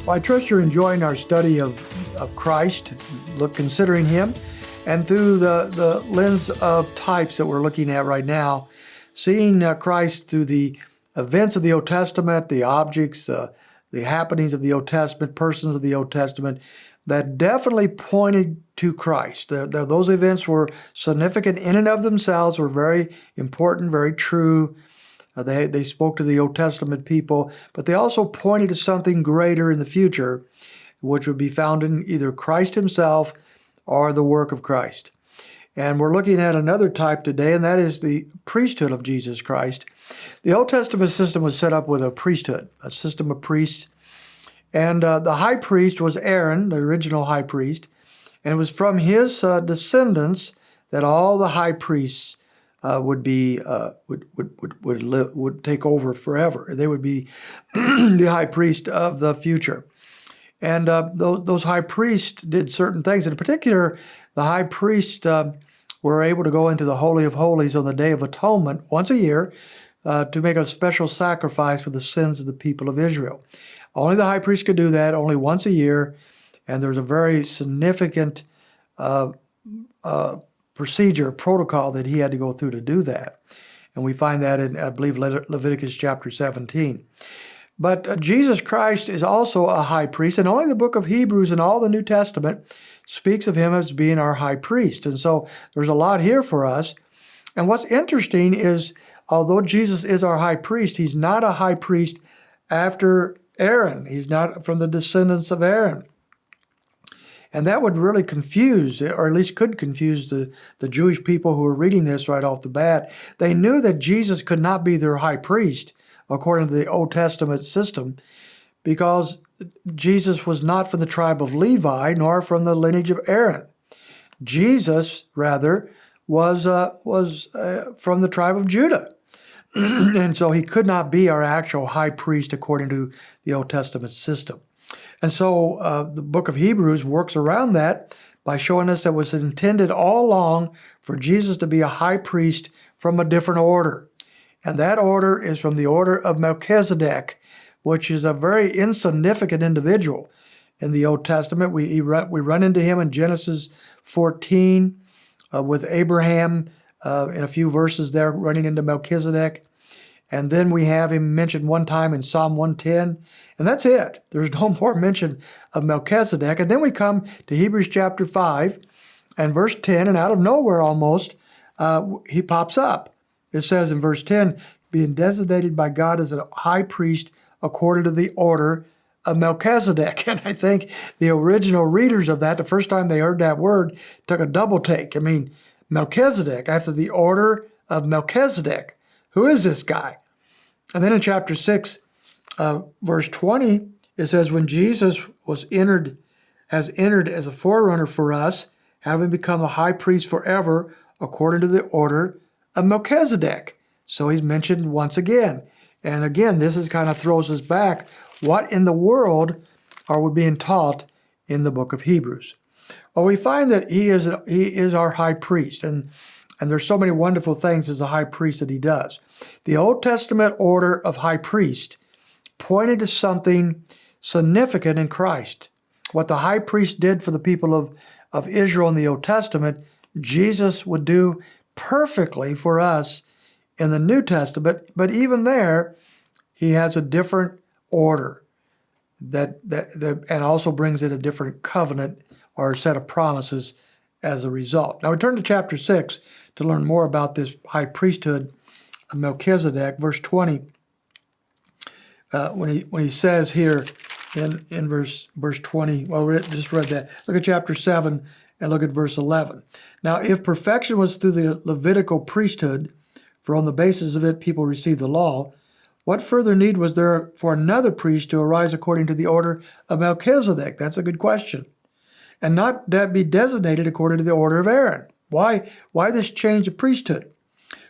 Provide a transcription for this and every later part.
Well, I trust you're enjoying our study of Christ, considering him, and through the lens of types that we're looking at right now, seeing Christ through the events of the Old Testament, the objects, the happenings of the Old Testament, persons of the Old Testament, that definitely pointed to Christ. Those events were significant in and of themselves, were very important, very true. They spoke to the Old Testament people, but they also pointed to something greater in the future, which would be found in either Christ himself or the work of Christ. And we're looking at another type today, and that is the priesthood of Jesus Christ. The Old Testament system was set up with a priesthood, a system of priests. And the high priest was Aaron, the original high priest. And it was from his descendants that all the high priests would take over forever. They would be the high priest of the future. And those high priests did certain things. In particular, the high priests were able to go into the Holy of Holies on the Day of Atonement once a year to make a special sacrifice for the sins of the people of Israel. Only the high priest could do that, only once a year, and there's a very significant procedure, protocol that he had to go through to do that. And we find that in, I believe, Leviticus chapter 17. But Jesus Christ is also a high priest, and only the book of Hebrews and all the New Testament speaks of him as being our high priest. And so there's a lot here for us. And what's interesting is, although Jesus is our high priest, he's not a high priest after Aaron. He's not from the descendants of Aaron. And that would really confuse, or at least could confuse the Jewish people who were reading this right off the bat. They knew that Jesus could not be their high priest, according to the Old Testament system, because Jesus was not from the tribe of Levi, nor from the lineage of Aaron. Jesus, rather, was from the tribe of Judah. And so he could not be our actual high priest according to the Old Testament system. And so the book of Hebrews works around that by showing us that it was intended all along for Jesus to be a high priest from a different order. And that order is from the order of Melchizedek, which is a very insignificant individual in the Old Testament. We run into him in Genesis 14 with Abraham in a few verses there, running into Melchizedek. And then we have him mentioned one time in Psalm 110, and that's it. There's no more mention of Melchizedek. And then we come to Hebrews chapter 5 and verse 10, and out of nowhere almost, he pops up. It says in verse 10, being designated by God as a high priest according to the order of Melchizedek. And I think the original readers of that, the first time they heard that word, took a double take. I mean, Melchizedek, after the order of Melchizedek. Who is this guy? And then in chapter 6, verse 20, it says, when Jesus has entered as a forerunner for us, having become a high priest forever, according to the order of Melchizedek. So he's mentioned once again. And again, this is kind of throws us back. What in the world are we being taught in the book of Hebrews? Well, we find that he is our high priest, and there's so many wonderful things as a high priest that he does. The Old Testament order of high priest pointed to something significant in Christ. What the high priest did for the people of Israel in the Old Testament, Jesus would do perfectly for us in the New Testament, but even there, he has a different order that and also brings in a different covenant or a set of promises as a result. Now we turn to chapter 6 to learn more about this high priesthood of Melchizedek. Verse 20, when he says here in verse 20, well, we just read that. Look at chapter 7 and look at verse 11. Now, if perfection was through the Levitical priesthood, for on the basis of it people received the law, what further need was there for another priest to arise according to the order of Melchizedek? That's a good question. And not be designated according to the order of Aaron. Why this change of priesthood?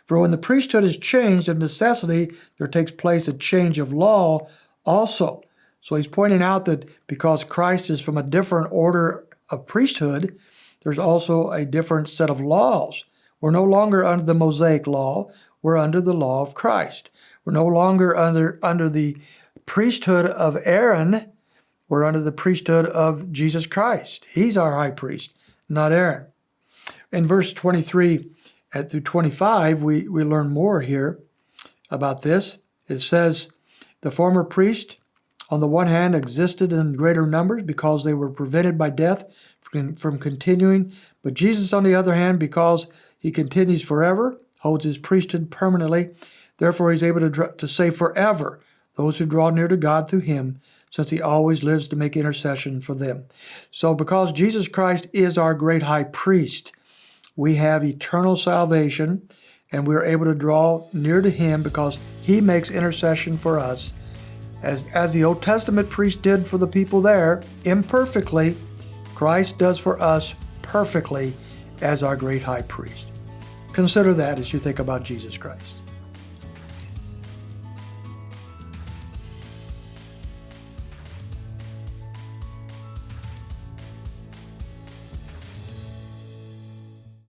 For when the priesthood is changed, of necessity, there takes place a change of law also. So he's pointing out that because Christ is from a different order of priesthood, there's also a different set of laws. We're no longer under the Mosaic law. We're under the law of Christ. We're no longer under the priesthood of Aaron. We're under the priesthood of Jesus Christ. He's our high priest, not Aaron. In verse 23 through 25, we learn more here about this. It says, the former priest, on the one hand, existed in greater numbers because they were prevented by death from continuing. But Jesus, on the other hand, because he continues forever, holds his priesthood permanently. Therefore, he's able to save forever those who draw near to God through him, since he always lives to make intercession for them. So because Jesus Christ is our great high priest, we have eternal salvation, and we're able to draw near to him because he makes intercession for us. As the Old Testament priest did for the people there, imperfectly, Christ does for us perfectly as our great high priest. Consider that as you think about Jesus Christ.